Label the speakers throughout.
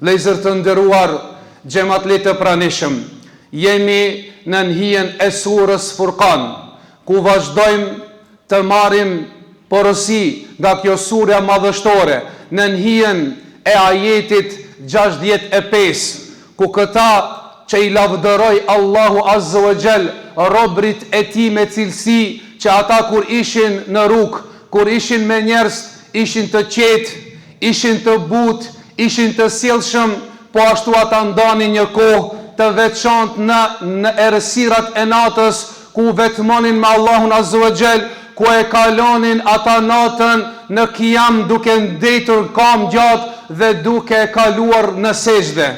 Speaker 1: Vëllezër të nderuar, xhamatli të pranishëm, jemi në hijen e surës Furqan, ku vazhdojmë të marrim porosi nga kjo surja madhështore, në hijen e ajetit 65, ku këta që i lavdëroj Allahu Azza wa Jall, robrit e tij me cilësi, që ata kur ishin në rrugë, kur ishin me njerëz, ishin të qetë, ishin të butë, ishin të sjellshëm, po ashtu ata ndanin një kohë të veçantë në errësirat e natës, ku vetmonin me Allahun Azza wa Jall, ku e kalonin ata natën në qiyam duke ndetur kam gjatë dhe duke kaluar në sejdë.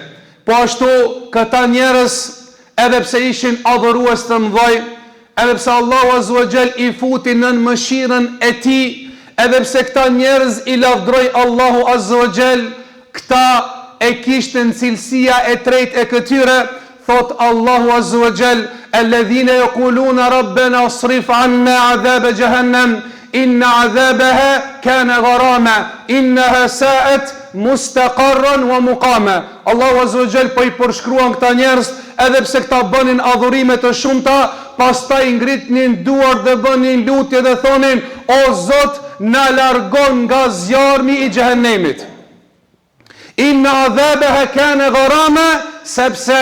Speaker 1: Po ashtu këta njerëz, edhe pse ishin adhurues të mëdhej, edhe pse Allahu Azza wa Jall i futi në mëshirën e tij, edhe pse këta njerëz i lavdroi Allahu Azza wa Jall, këta e kishten cilësia e tretë e këtyre, thot Allahu Azza wa Jall, alladhina yaquluna rabbana asrif anna adhab jahannam inna adhabaha kana gharama innaha sa'at mustaqarran wa muqama. Allahu Azza wa Jall po i përshkruan këta njerëz, edhe pse këta bënin adhurime të shumta, pastaj ngritnin duar dhe bënin lutje dhe thonin: o Zot, na largon nga zjarmi i xhehenemit. Inna adhabaha kana gharama, sepse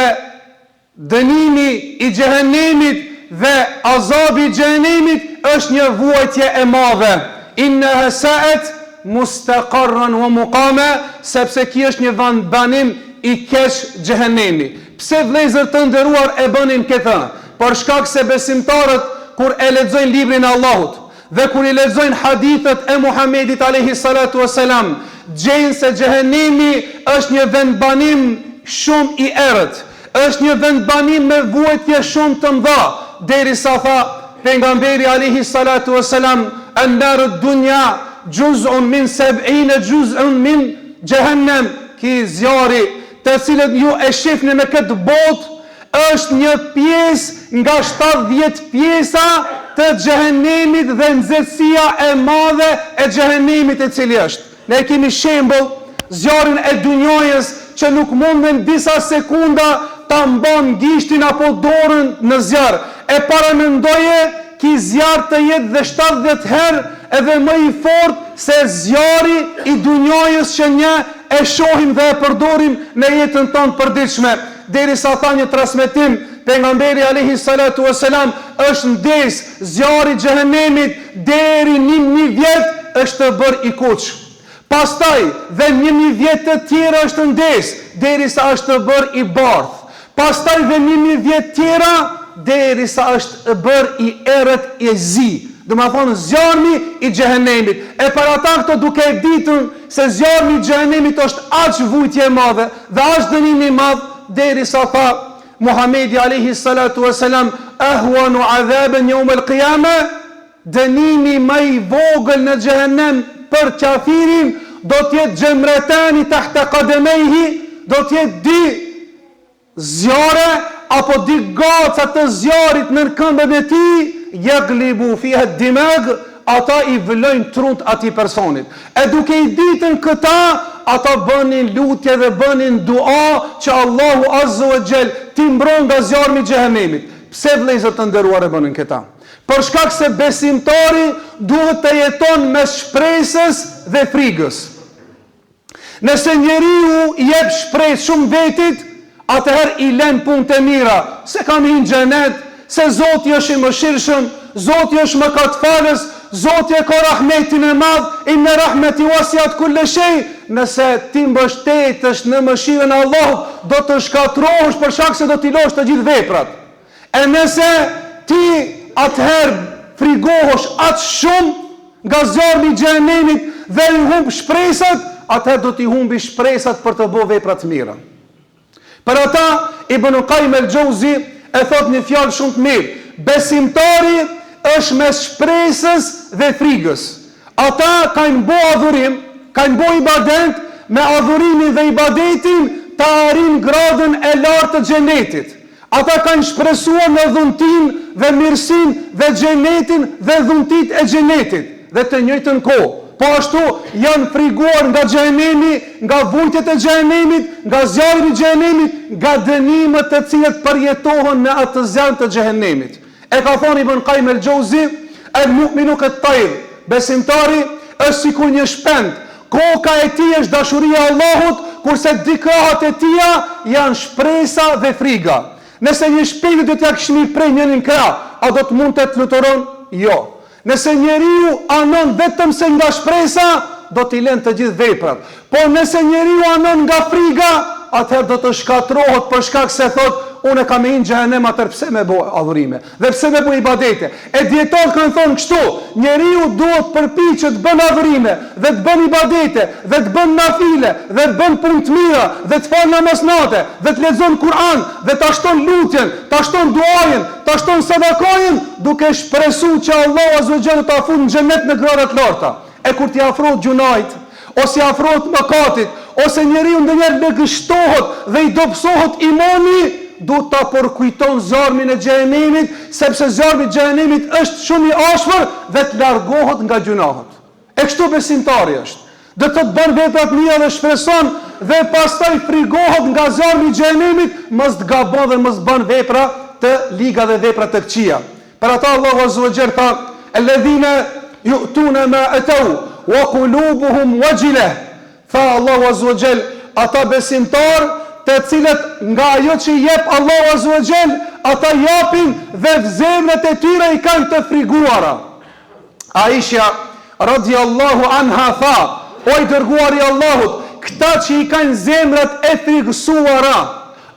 Speaker 1: dënimi i xhehenemit dhe azabi i xhehenemit është një vuajtje e madhe. Innaha sa'at mustaqarran wa muqama, sepse ki është një vend banim i keq xhehenemi. Pse vëllezër të nderuar e bënin këtë? Për shkak se besimtarët kur e lexojnë librin e Allahut dhe kur i lexojnë hadithet e Muhamedit alayhi salatu wasalam, gjejnë se xhehenemi është një vend banim shumë i errët, është një vend banim me vuajtje shumë të mëdha, derisa tha pejgamberi alayhi salatu wasalam: an-naru ad-dunya juz'un min 70 juz'un min jahannam, ki zjarri të cilët ju e shihni në këtë botë është një pjesë nga 70 pjesa të xhehenemit dhe nxehtësia e madhe e xhehenemit e cili është. Ne kemi shembull zjarrin e dunjojës që nuk munden disa sekunda ta mban gishtin apo dorën në zjarr. E paramendoje ki zjarr të jetë dhe 70 herë edhe më i fortë se zjarri i dunjojës që ne e shohim dhe e përdorim në jetën tonë përditshme. Derisa tha një transmetim pejgamberi alayhi salatu wasalam, është ndes zjarri i xhehenemit deri 1000 vjet është të bërë i kuq. Pastaj dhe 1000 vjet të tjera është ndes derisa është të bërë i bardh. Pastaj dhe 1000 vjet tjera derisa është bërë i errët i zi. Do më thonë zjarmi i xhehenemit. E para ta këto duke e ditur se zjarmi i xhehenemit është aq vujtje e madhe dhe aq dënimi i madh, derisa tha Muhamedi alayhi salatu wasalam: ahwanu adhaban yawm al-qiyama, dënimi më i vogël në xhehenem për kafirin do të jetë xemretani tahta qadamaihi, do të jetë di zjarre apo di goca të zjarit në këmbën e tij, yaglibu fiha ad-dimag, ata i vlojnë trunt atij personit. E duke i ditën këta, ata bënin lutje dhe bënin dua që Allahu Azza wa Jall t'i mbron nga zjarmi i xhehenemit. Pse vëllezër të nderuar e bënin këta? Për shkak se besimtari duhet të jeton mes shpresës dhe frigës. Nëse njeriu i jep shpresë shumë vetit, atëherë i lën punët e mira, se kam hyrë në xhenet, se Zoti është i mëshirshëm, Zoti është mëkatfalës, Zoti e ka rahmetin e madh, inna rahmeti wasi'at kulli shay. Nëse ti mbështetesh në mëshirën e Allahut, do të shkatërrohesh për shkak se do t'i lësh të gjithë veprat. E nëse ti atëherë frigohesh atë shumë nga zjarmi i xhenemit dhe i humb shpresat, atëherë do t'i humbi shpresat për të bërë vepra të mira. Për ata Ibn Qayyim el-Jauzi e thot një fjalë shumë të mirë: besimtari është mes shpresës dhe frigës. Ata kanë bo adhurim, kanë bo ibadet, me adhurimin dhe ibadetin ta arrin gradën e lartë të xhenetit. Ata kanë shpresuar në dhuntin dhe mirësin dhe xhenetin dhe dhuntit e xhenetit. Dhe të njëjtën kohë, Po ashtu janë friguar nga xhehenemi, nga vujtjet e xhehenemit, nga zjarri i xhehenemit, nga dënimet të cilët përjetohen në atë zjarr të xhehenemit. E ka thënë Ibn Qayyim el-Jauzi, el-mu'minu kat-tayr, besimtari është sikur një shpend. Koka e tij është dashuria e Allahut, kurse dikrahat e tija janë shpresa dhe friga. Nëse një shpend do t'ja kishni prej njërin krah, a do të mund të fluturon? Jo. Nëse njeriu anon vetëm se nga shpresa, do t'i lënë të gjithë veprat. Po nëse njeriu anon nga friga, atëherë do të shkatrohet për shkak se thot, unë kam në xhehenem, atëherë pse më bëj adhurime? Dhe pse më bëj ibadete? E dietarët kanë thonë kështu, njeriu duhet përpiqet të bën adhurime, dhe të bën ibadete, dhe të bën nafile, dhe të bën punë të mira, dhe të fal namaz natë, dhe të lexon Kur'an, dhe ta shton lutjen, ta shton duajin, ta shton sadakojin, duke shpresuar që Allahu azza wa jalla ta fut në xhenet në gradat e larta. E kur t'i afrohet gjunajt, ose i afrohet mëkatit, ose njeriu ndonjëherë lëgështohet dhe i dobësohet imani, du ta përkujton zjarmin e xhehenemit, sepse zjarmi i xhehenemit është shumë i ashpër dhe të largohet nga gjunahet. E kështu besimtari është. Dhe të bën veprat mira dhe shpreson dhe pastaj frigohet nga zjarmi i xhehenemit, mos të gabon dhe mos bën vepra të liga dhe vepra të këqija. Për ata Allahu azza wa jalla tha: "Alladhina yu'tuna ma atau wa qulubuhum wajilah." Tha Allahu azza wa jalla, ata besimtar të cilët nga ajo që jep Allahu azza wa jall, ata japin dhe zemrat e tyre i kanë të friguara. Aisha radhiyallahu anha tha: "O i dërguari i Allahut, këta që i kanë zemrat e frigësuara,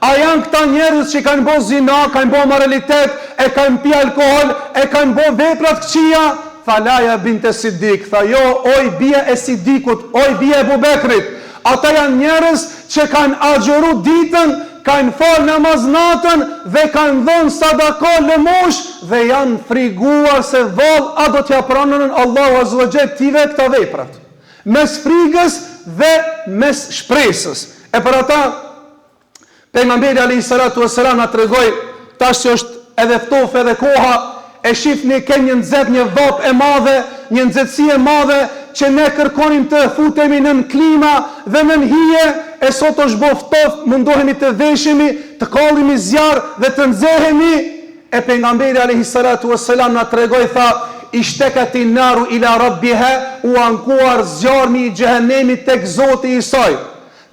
Speaker 1: a janë këta njerëz që kanë bërë zina, kanë bërë moralitet, e kanë pi alkool, e kanë bërë vepra të këqija?" Tha Laja binte Siddik, tha jo, oj bia e Siddikut, oj bia e Bubekrit. Ata janë njerëz që kanë agjëru ditën, kanë falë namaz natën dhe kanë dhënë sadaka lëmosh dhe janë friguar se vallë a do t'ja pranojnë Allahu azza wa jalla tive këta veprat. Mes frigës dhe mes shpresës. E për ata pejgamberi alayhi salatu wassalam na tregoi, tash që është edhe ftof edhe koha, e shifni ke një nxet, një vap e madhe, një nxehtësi e madhe, që ne kërkonim të futemi në klima dhe në hije, e sot është bo ftoft, mundohemi të veshemi, të kallimi zjarr dhe të nxehemi. E pejgamberi alayhi salatu wassalam na tregoi, tha: "Ishtakati naru ila rabbiha", u ankuar zjarmi i xhehenemit tek Zoti i saj.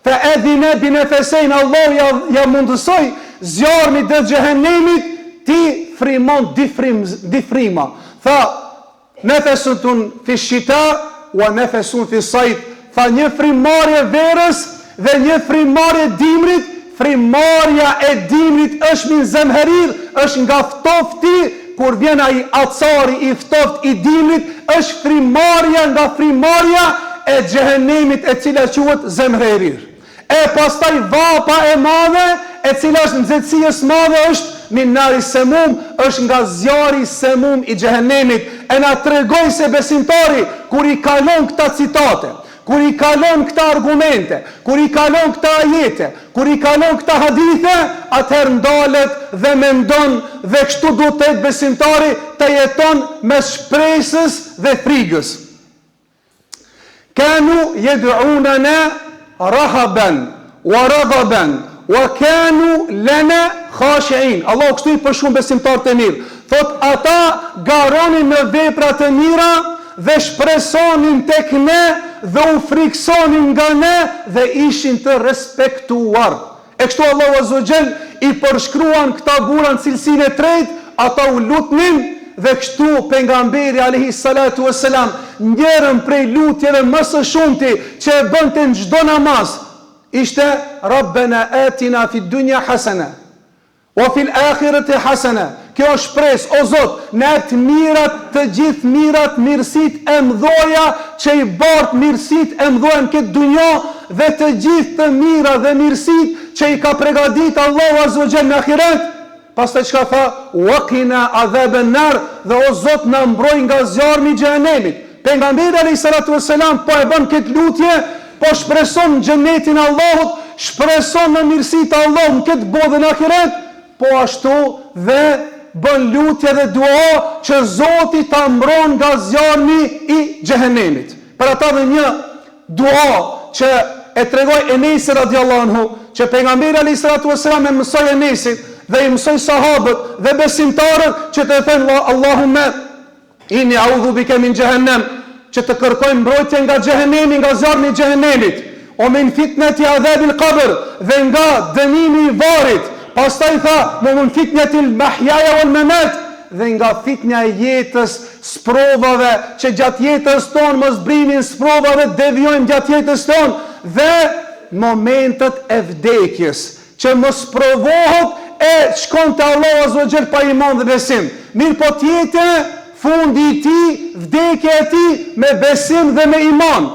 Speaker 1: Fa adhina bi nafasain, Allah ja mundësoi zjarmi të xhehenemit ti frimon difrima. Tha: "Nafasun fi shita wa nafasun fi sayf", tha një frimarje verës dhe një frimarje dimrit. Frimarja e dimrit është min zemherir, është nga ftofti, kur vjen ai acari i ftoft i dimrit, është frimarja nga frimarja e xhehenemit, e cila quhet zemherir. E pastaj vapa e madhe, e cila është nxehtësia e madhe, është min nari semum, është nga zjarri semum i xhehenemit. E na tregoj se besimtari, kur i kalon këta citate, kur i kalon këta argumente, kur i kalon këta ajete, kur i kalon këta hadithe, atëherë ndalet dhe mendon, dhe kështu duhet të jetë besimtari, të jeton mes shpresës dhe frigës. Kanu yed'unana rahaban wa raghaban wa kanu lana khashi'in. Allah kështu i për shumë besimtarë të mirë. Thot, ata garonin në vepra të mira dhe shpresonin tek ne dhe u friksonin nga ne dhe ishin të respektuar. E kështu Allahu azza wa jall i përshkruan këta bura në cilësinë e tretë, ata u lutnin dhe kështu pejgamberi alayhi salatu wassalam, njërën prej lutjeve më së shumti që e bënte në çdo namaz ishte: Rabbana atina fid dunya hasana wa fil akhirati hasana. Kjo është shpresë, o Zot, në të mirat, të gjithë mirat, mirësit e mdoja, që i bartë mirësit e mdoja në këtë dunjo, dhe të gjithë të mira dhe mirësit që i ka pregadit Allahu azza wa jalla në ahiret. Pastaj çka tha? Waqina adhaban nar, dhe o Zot na mbroj nga zjarmi i xhehenemit. Pejgamberi alayhi salatu wassalam po e bën këtë lutje, po shpreson në xhenetin e Allahut, shpreson në mirësitë e Allahut në këtë botë dhe në ahiret, po ashtu dhe bën lutje dhe dua që Zoti ta mbron nga zjarmi i xhehenemit. Për ata dhe një dua që e tregoj Enesi radiallahu anhu, që pejgamberi alayhi salatu wasalam e mësoi Enesin dhe i mësoi sahabët dhe besimtarët që të thënë Allahumma inni a'udhu bika min jahannam, që të kërkojnë mbrojtje nga xhehenemi, nga zjarri i xhehenemit, o min fitnati adhabil qabr, dhe nga dënimi i varrit. Pastaj tha, min fitnati al-mahyaya wal mamat, dhe nga fitnja e jetës, sprovave, që gjatë jetës tonë mos brimin sprovave, devijojmë gjatë jetës tonë, dhe momentet e vdekjes, që mos provohet e shkon të Allah azza wa jall pa iman dhe besim. Mirë po tjetë fundi i ti, vdekja e ti me besim dhe me iman.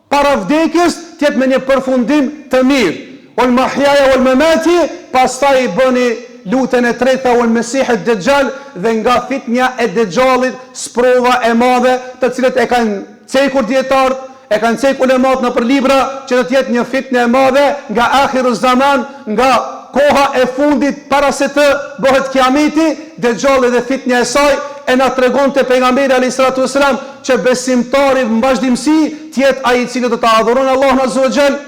Speaker 1: Para vdekjes tjetë me një përfundim të mirë. Ol mahjaja ol memati, pastaj i bëni lutën e treta ol mesihit dëgjal, dhe nga fitnja e dëgjalit sprova e madhe, të cilët e kanë cekur djetartë, e kanë cekur e madhe në për libra, që të tjetë një fitnë e madhe nga akhiru zaman, nga koha e fundit para se të bëhet kiameti, dëgjalli dhe fitnja e saj, e na tregon të pejgamberi alayhi salatu wasalam që besimtari në vazhdimsi tjetë ai i cili do të adhuron Allahun azza wa jall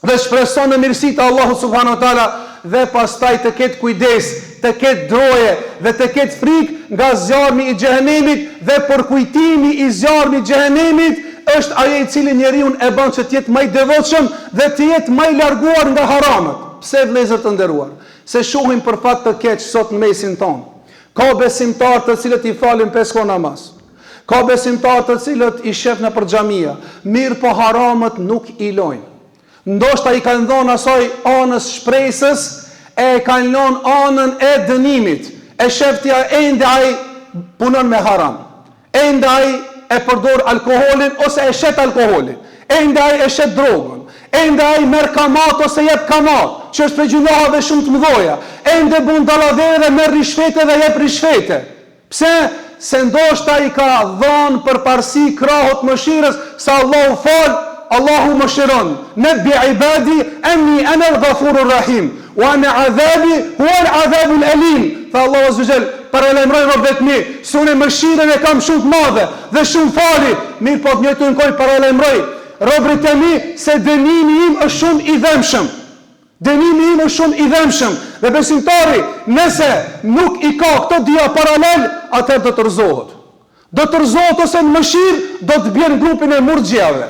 Speaker 1: dhe shpreson në mirësitë e Allahut subhanahu wa taala, dhe pastaj të ketë kujdes, të ketë droje dhe të ketë frikë nga zjarmi i xhehenemit, dhe përkujtimi i zjarmit i xhehenemit është ai i cili njeriu e bën që të jetë më i devotshëm dhe të jetë më i larguar nga haramat. Pse vëllezër të nderuar? Se shohim për fat të keq sot në mesin tonë. Ka besimtarë të cilët i falin 5 kohë namaz. Ka besimtarë të cilët i shef në për xhamia, mirë po haramët nuk i lojnë. Ndoshta i kanë dhënë asaj anës shpresës, e kanë lënë anën e dënimit. E sheftja ende ai punon me haram. Ende ai e përdor alkoolin ose e shet alkoolin. Ende ai e shet drogën. Ende ai merr kamat ose jep kamat, që është për gjunohave shumë të mëdha. Ende bën dallavere dhe merr rishfete dhe jep rishfete. Pse? Se ndoshta i ka dhënë përparësi krahut mëshirës, se Allahu fal, Allahu mëshiron. Nabi ibadi anni ana al-ghafurur rahim wa ana adhabi huwa al-adhab al-alim. Fa Allahu azza wajal paralajmëroi robët mi, sunë mëshirën e kam shumë të madhe dhe shumë fali. Mirë po të njëjtën kohë paralajmëroi robërit e mi se dënimi im është shumë i dhëmshëm. Dënimi im është shumë i dhëmshëm. Dhe besimtari, nëse nuk i ka këto dia paralel, atëherë do të rrezohet. Do të rrezohet ose në mëshirë do të bjen grupin e murxhiave,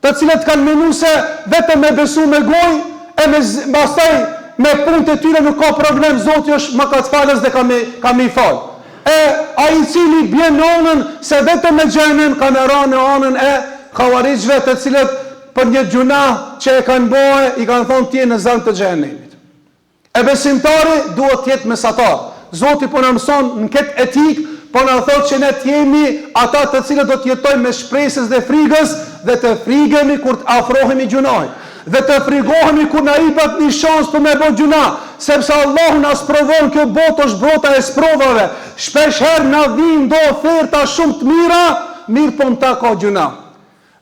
Speaker 1: të cilët kanë menuar se vetëm me besu me gojë e me pastaj me punët e tyre nuk ka problem, Zoti është mëkatfalës dhe ka më i fal. E ai i cili bjen në anën se vetëm me xhenem ka më rënë në anën e Khawarijve, të cilët për një gjuna që e kanë bëhe, i kanë thonë tje në zënë të xhenemit. E besimtari duhet tjetë mesatar. Zoti po në mëson në këtë etik, po në thotë që ne t'jemi ata të cilët do t'jetojmë me shpresës dhe frigës, dhe të frigemi kur të afrohemi gjunaj, dhe të frigohemi kur na i pat një shansë për me bë gjuna, sepse Allahu na sprovon, kjo botë është brota e sprovave. Shpesh herë na vijnë do oferta shumë të mira, mirë po në ta ka gjuna.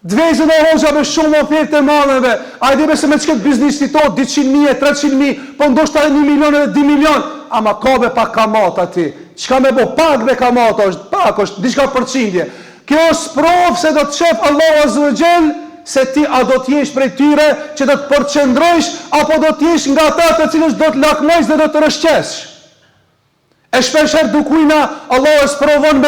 Speaker 1: Dvezën e hoxhave shumë oferte madheve. A i dhe se me që këtë biznis të to 200.000, 300.000, po ndoshta 1 milion e 2 milion, ama ka be pak kamat ati. Qka me bo pak be kamat është, pak është, diçka përqindje. Kjo është provë se do të shef Allahu azza wa jall se ti a do t'jesh prej tyre që do të përqendrojsh, apo do t'jesh nga ata të cilës do të lakmojsh dhe do të rëshqesh. E shpesher dukujna Allahu e sprovon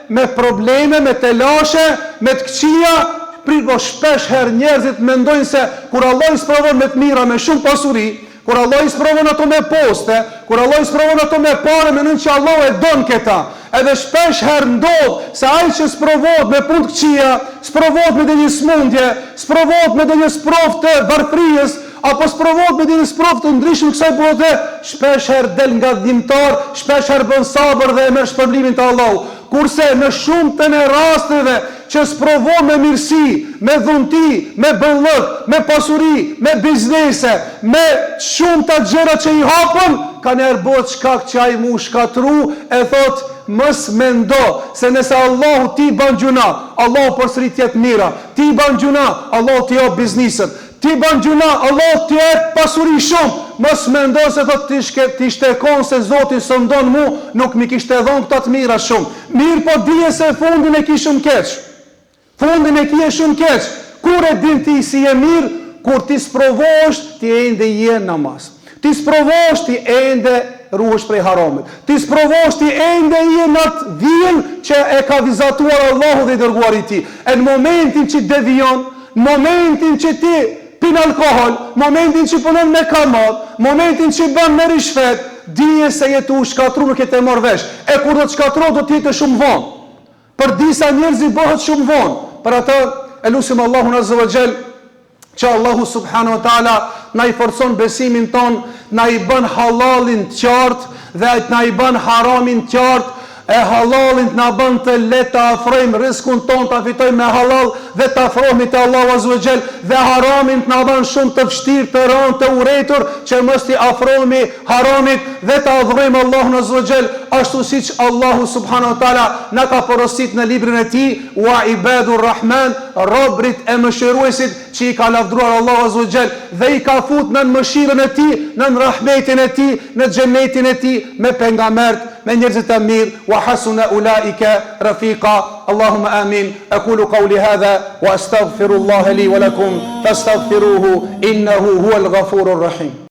Speaker 1: me probleme, me telashe, me të këqia. Prit po shpesh herë njerëzit mendojnë se kur Allah i sprovon me të mira, me shumë pasuri, kur Allah i sprovon ato me poste, kur Allah i sprovon ato me pare, mendojnë që Allah e don këta. Edhe shpesh herë ndodh se ai që sprovohet me punë të këqija, sprovohet me një smundje, sprovohet me një sprov të varfrijës, apo sprovohet me një sprov të ndryshëm kësaj bote, shpesh herë del nga dhimbtar, shpesh herë bën sabër dhe e merr shpërblimin te Allahu. Kurse në shumtën e rasteve që sprovon me mirësi, me dhunti, me bëllëk, me pasuri, me biznese, me shumë të gjëra që i hapën, ka njerë bëhet shkak që ai mu shkatru, e thot mës mendo se nëse Allahu ti ban gjuna, Allahu përsëri t'jet mira, ti ban gjuna, Allahu t'i jap bizneset, ti ban gjuna, Allahu t'i jep pasuri shumë. Mos mendo se thot ti shtekon se Zoti s'ndon mu, nuk mi kishte dhënë këta të mira shumë. Mirë po dije se fundin e kishëm keq. Fundin e ti e shumë keq. Kur e din ti si e mirë, kur ti sprovosh, ti ende je namaz. Ti sprovosh, ti ende ruhesh prej haramit. Ti sprovosh, ti ende je në atë vijën që e ka vizatuar Allahu dhe i dërguari i tij. E në momentin që devion, në momentin që ti pin alkohol, momentin që punon me kamat, momentin që bën me rishfet, dije se jetu shkatru nuk e të marrë vesh. E kur do të shkatru, do t'jetë shumë vonë. Për disa njerëz i bëhet shumë vonë. Për ata e lutim Allahun Azza wa Jall që Allahu subhanahu wa taala na i forcon besimin ton, na i bën halalin të qartë dhe na i bën haramin të qartë. E halalin të na bën të lehtë të afrojmë rrezikun ton, ta fitojmë me halal dhe të afrohemi te Allahu Azza wa Jall, dhe haramin të na bën shumë të vështirë, të rënë, të urrëtur që mos të afrohemi haramit dhe të adhurojmë Allahun Azza wa Jall ashtu siç Allahu subhanahu wa taala na ka porositur në librin e tij, wa ibadur rahman, robrit e mëshiruesit që i ka lavdruar Allahu Azza wa Jall dhe i ka fut në mëshirën e tij, në rahmetin e tij, në xhenetin e tij me pejgambert, me njerëzit e mirë, wa hasuna ulaika rafiqa. Allahumma amin. Aqulu qawli hadha wa astaghfirullaha li wa lakum fastaghfiruhu innahu huwal ghafurur rahim.